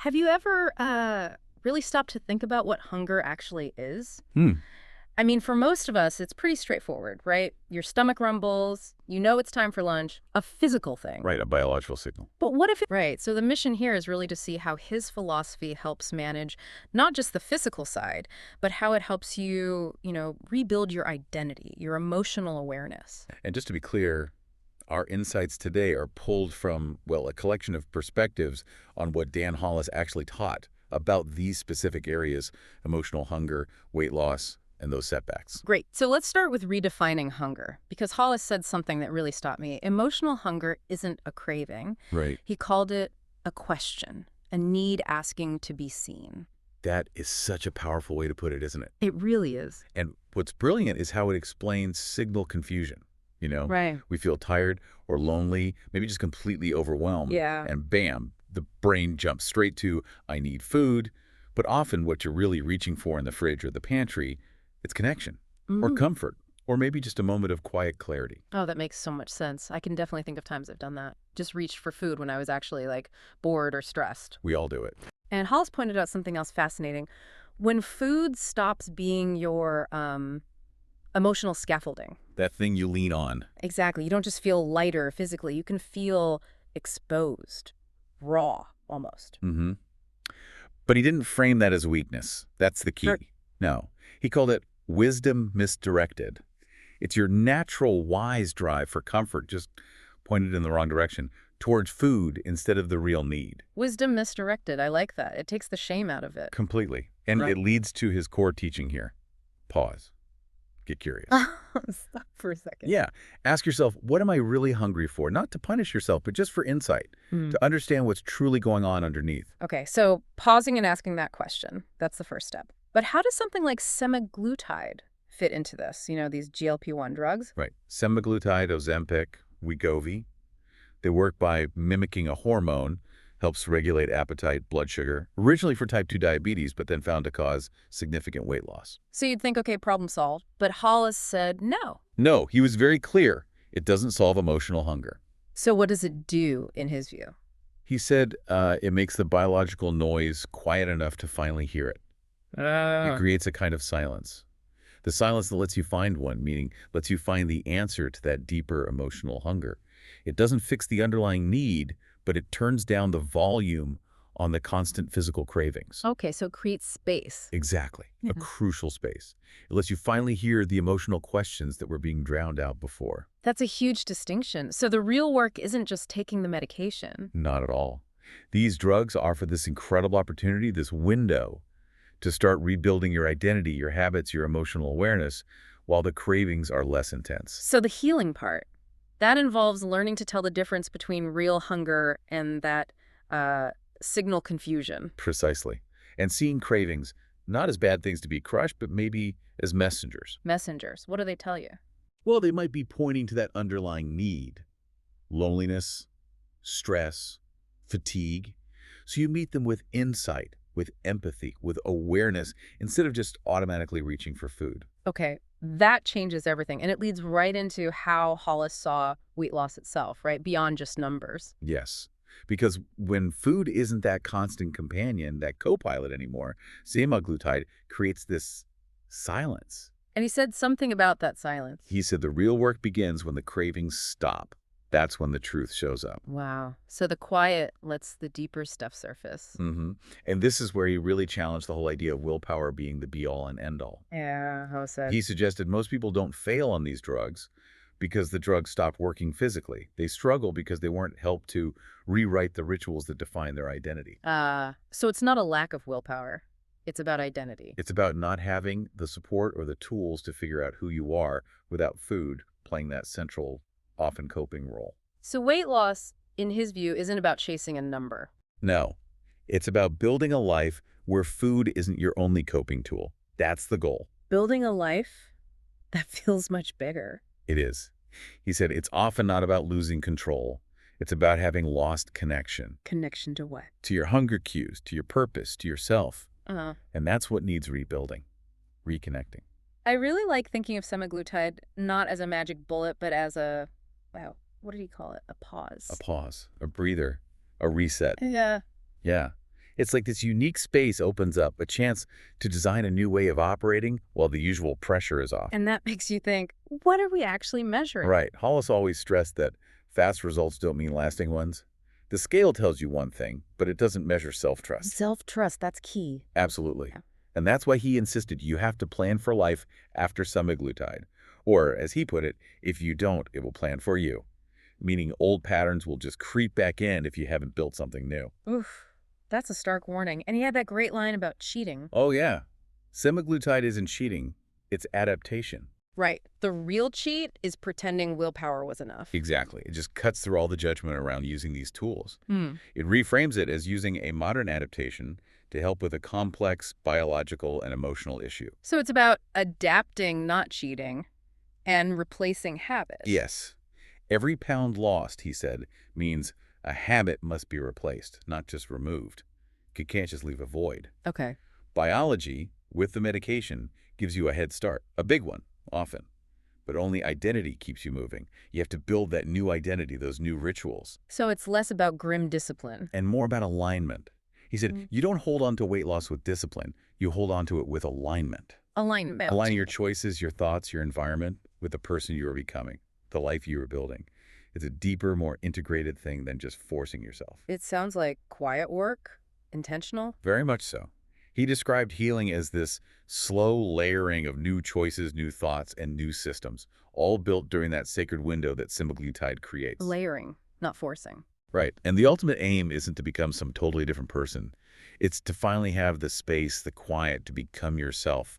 Have you ever really stopped to think about what hunger actually is? Hmm. I mean, for most of us, it's pretty straightforward, right? Your stomach rumbles, you know it's time for lunch, a physical thing. Right, a biological signal. But what if Right, so the mission here is really to see how his philosophy helps manage not just the physical side, but how it helps you, rebuild your identity, your emotional awareness. And just to be clear, our insights today are pulled from, well, a collection of perspectives on what Dan Hollis actually taught about these specific areas: emotional hunger, weight loss, and those setbacks. Great. So let's start with redefining hunger, because Hollis said something that really stopped me. Emotional hunger isn't a craving. Right. He called it a question, a need asking to be seen. That is such a powerful way to put it, isn't it? It really is. And what's brilliant is how it explains signal confusion. Right. We feel tired or lonely, maybe just completely overwhelmed. Yeah. And bam, the brain jumps straight to, I need food. But often what you're really reaching for in the fridge or the pantry, it's connection or Mm. comfort or maybe just a moment of quiet clarity. Oh, that makes so much sense. I can definitely think of times I've done that. Just reached for food when I was actually bored or stressed. We all do it. And Hollis pointed out something else fascinating. When food stops being your emotional scaffolding. That thing you lean on. Exactly. You don't just feel lighter physically. You can feel exposed, raw, almost. hmm But he didn't frame that as weakness. That's the key. Sure. No. He called it wisdom misdirected. It's your natural wise drive for comfort, just pointed in the wrong direction, towards food instead of the real need. Wisdom misdirected. I like that. It takes the shame out of it. Completely. And Right. it leads to his core teaching here. Pause. Get curious. Stop for a second. Yeah. Ask yourself, what am I really hungry for? Not to punish yourself, but just for insight, Hmm. to understand what's truly going on underneath. Okay, so pausing and asking that question, that's the first step. But how does something like semaglutide fit into this? These GLP-1 drugs? Right. Semaglutide, Ozempic, Wegovy. They work by mimicking a hormone, helps regulate appetite, blood sugar, originally for type 2 diabetes, but then found to cause significant weight loss. So you'd think, okay, problem solved. But Hollis said no. No, he was very clear. It doesn't solve emotional hunger. So what does it do in his view? He said it makes the biological noise quiet enough to finally hear it. It creates a kind of silence. The silence that lets you find one, meaning lets you find the answer to that deeper emotional hunger. It doesn't fix the underlying need, but it turns down the volume on the constant physical cravings. Okay, so it creates space. Exactly. Yeah. A crucial space. It lets you finally hear the emotional questions that were being drowned out before. That's a huge distinction. So the real work isn't just taking the medication. Not at all. These drugs offer this incredible opportunity, this window, to start rebuilding your identity, your habits, your emotional awareness, while the cravings are less intense. So the healing part, that involves learning to tell the difference between real hunger and that signal confusion. Precisely. And seeing cravings not as bad things to be crushed, but maybe as messengers. Messengers, what do they tell you? Well, they might be pointing to that underlying need: loneliness, stress, fatigue. So you meet them with insight, with empathy, with awareness, instead of just automatically reaching for food. Okay, that changes everything. And it leads right into how Hollis saw weight loss itself, right? Beyond just numbers. Yes. Because when food isn't that constant companion, that co-pilot anymore, semaglutide creates this silence. And he said something about that silence. He said the real work begins when the cravings stop. That's when the truth shows up. Wow. So the quiet lets the deeper stuff surface. hmm And this is where he really challenged the whole idea of willpower being the be-all and end-all. Yeah, Hollis said. He suggested most people don't fail on these drugs because the drugs stopped working physically. They struggle because they weren't helped to rewrite the rituals that define their identity. So it's not a lack of willpower. It's about identity. It's about not having the support or the tools to figure out who you are without food playing that central, often coping role. So weight loss, in his view, isn't about chasing a number. No, it's about building a life where food isn't your only coping tool. That's the goal. Building a life that feels much bigger. It is. He said it's often not about losing control. It's about having lost connection Connection to what? to your hunger cues, to your purpose, to yourself. Uh-huh. And that's what needs rebuilding, reconnecting. I really like thinking of semaglutide not as a magic bullet, but as wow, what did he call it? A pause. A pause, a breather, a reset. Yeah. Yeah. It's like this unique space opens up a chance to design a new way of operating while the usual pressure is off. And that makes you think, what are we actually measuring? Right. Hollis always stressed that fast results don't mean lasting ones. The scale tells you one thing, but it doesn't measure self-trust. Self-trust, that's key. Absolutely. Yeah. And that's why he insisted you have to plan for life after semaglutide. Or, as he put it, if you don't, it will plan for you. Meaning old patterns will just creep back in if you haven't built something new. Oof, that's a stark warning. And he had that great line about cheating. Oh, yeah. Semaglutide isn't cheating. It's adaptation. Right. The real cheat is pretending willpower was enough. Exactly. It just cuts through all the judgment around using these tools. Hmm. It reframes it as using a modern adaptation to help with a complex biological and emotional issue. So it's about adapting, not cheating, and replacing habit. Yes. Every pound lost, he said, means a habit must be replaced, not just removed. You can't just leave a void. Okay. Biology, with the medication, gives you a head start, a big one, often. But only identity keeps you moving. You have to build that new identity, those new rituals. So it's less about grim discipline. And more about alignment. He said, you don't hold on to weight loss with discipline. You hold on to it with alignment. Alignment. Aligning your choices, your thoughts, your environment with the person you are becoming, the life you are building. It's a deeper, more integrated thing than just forcing yourself. It sounds like quiet work, intentional. Very much so. He described healing as this slow layering of new choices, new thoughts, and new systems, all built during that sacred window that semaglutide creates. Layering, not forcing. Right. And the ultimate aim isn't to become some totally different person. It's to finally have the space, the quiet, to become yourself,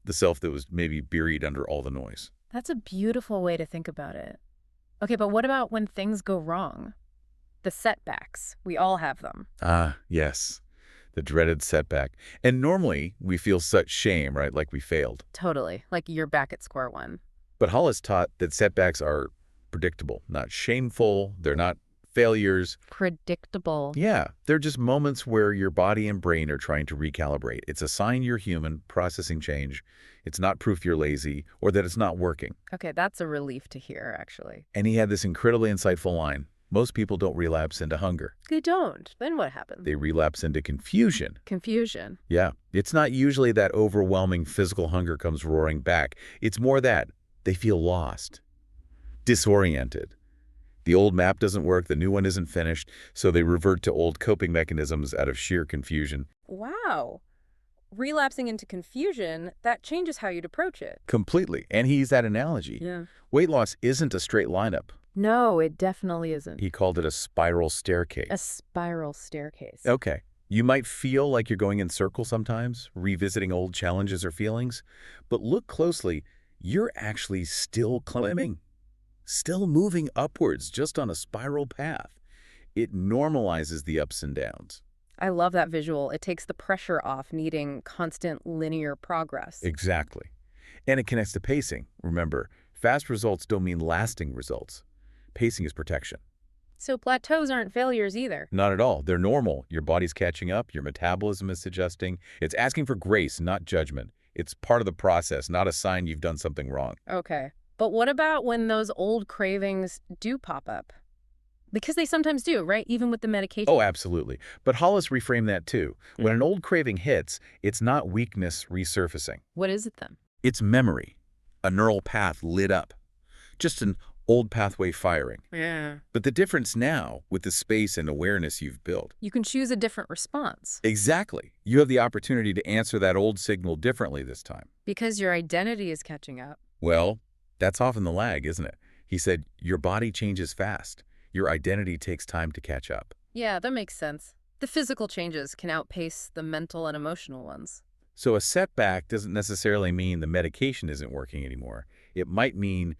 the self that was maybe buried under all the noise. That's a beautiful way to think about it. Okay, but what about when things go wrong? The setbacks. We all have them. Ah, yes. The dreaded setback. And normally we feel such shame, right? Like we failed. Totally. Like you're back at square one. But Hollis taught that setbacks are predictable, not shameful. They're not failures. Predictable. Yeah, they're just moments where your body and brain are trying to recalibrate. It's a sign you're human, processing change. It's not proof you're lazy or that it's not working. Okay, that's a relief to hear, actually. And he had this incredibly insightful line. Most people don't relapse into hunger. They don't. Then what happens? They relapse into confusion. Confusion. Yeah, it's not usually that overwhelming physical hunger comes roaring back. It's more that they feel lost, disoriented. The old map doesn't work, the new one isn't finished, so they revert to old coping mechanisms out of sheer confusion. Wow. Relapsing into confusion, that changes how you'd approach it. Completely. And he used that analogy. Yeah. Weight loss isn't a straight lineup. No, it definitely isn't. He called it a spiral staircase. A spiral staircase. Okay. You might feel like you're going in circles sometimes, revisiting old challenges or feelings, but look closely. You're actually still climbing, still moving upwards, just on a spiral path. It normalizes the ups and downs. I love that visual. It takes the pressure off needing constant linear progress. Exactly. And it connects to pacing. Remember, fast results don't mean lasting results. Pacing is protection. So plateaus aren't failures either. Not at all. They're normal. Your body's catching up. Your metabolism is adjusting. It's asking for grace, not judgment. It's part of the process, not a sign you've done something wrong. Okay. But what about when those old cravings do pop up? Because they sometimes do, right? Even with the medication. Oh, absolutely. But Hollis reframed that too. When an old craving hits, it's not weakness resurfacing. What is it then? It's memory, a neural path lit up, just an old pathway firing. Yeah. But the difference now, with the space and awareness you've built. You can choose a different response. Exactly. You have the opportunity to answer that old signal differently this time. Because your identity is catching up. Well, that's often the lag, isn't it? He said, your body changes fast. Your identity takes time to catch up. Yeah, that makes sense. The physical changes can outpace the mental and emotional ones. So a setback doesn't necessarily mean the medication isn't working anymore. It might mean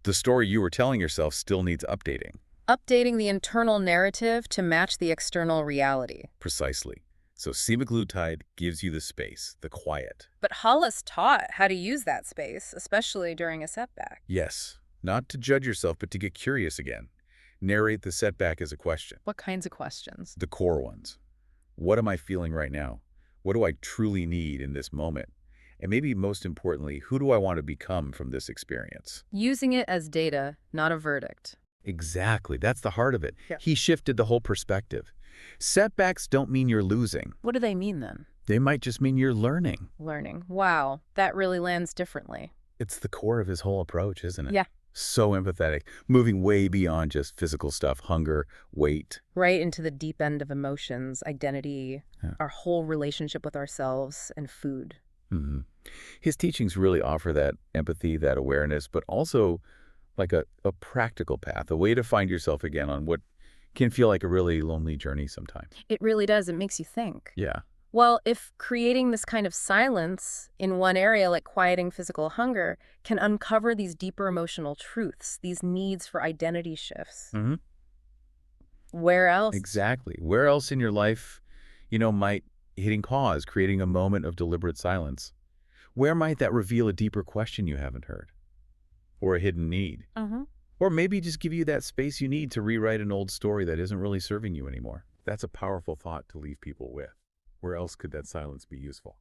the story you were telling yourself still needs updating. Updating the internal narrative to match the external reality. Precisely. So semaglutide gives you the space, the quiet. But Hollis taught how to use that space, especially during a setback. Yes, not to judge yourself, but to get curious again. Narrate the setback as a question. What kinds of questions? The core ones. What am I feeling right now? What do I truly need in this moment? And maybe most importantly, who do I want to become from this experience? Using it as data, not a verdict. Exactly. That's the heart of it. Yeah. He shifted the whole perspective. Setbacks don't mean you're losing. What do they mean then? They might just mean you're learning. Learning. Wow, that really lands differently. It's the core of his whole approach, isn't it? Yeah. So empathetic, moving way beyond just physical stuff, hunger, weight. Right into the deep end of emotions, identity, Yeah. our whole relationship with ourselves and food. hmm His teachings really offer that empathy, that awareness, but also like a practical path, a way to find yourself again on what can feel like a really lonely journey sometimes. It really does. It makes you think. Yeah. Well, if creating this kind of silence in one area, like quieting physical hunger, can uncover these deeper emotional truths, these needs for identity shifts, hmm where else? Exactly. Where else in your life, might hitting pause, creating a moment of deliberate silence, where might that reveal a deeper question you haven't heard or a hidden need? Uh-huh. Or maybe just give you that space you need to rewrite an old story that isn't really serving you anymore. That's a powerful thought to leave people with. Where else could that silence be useful?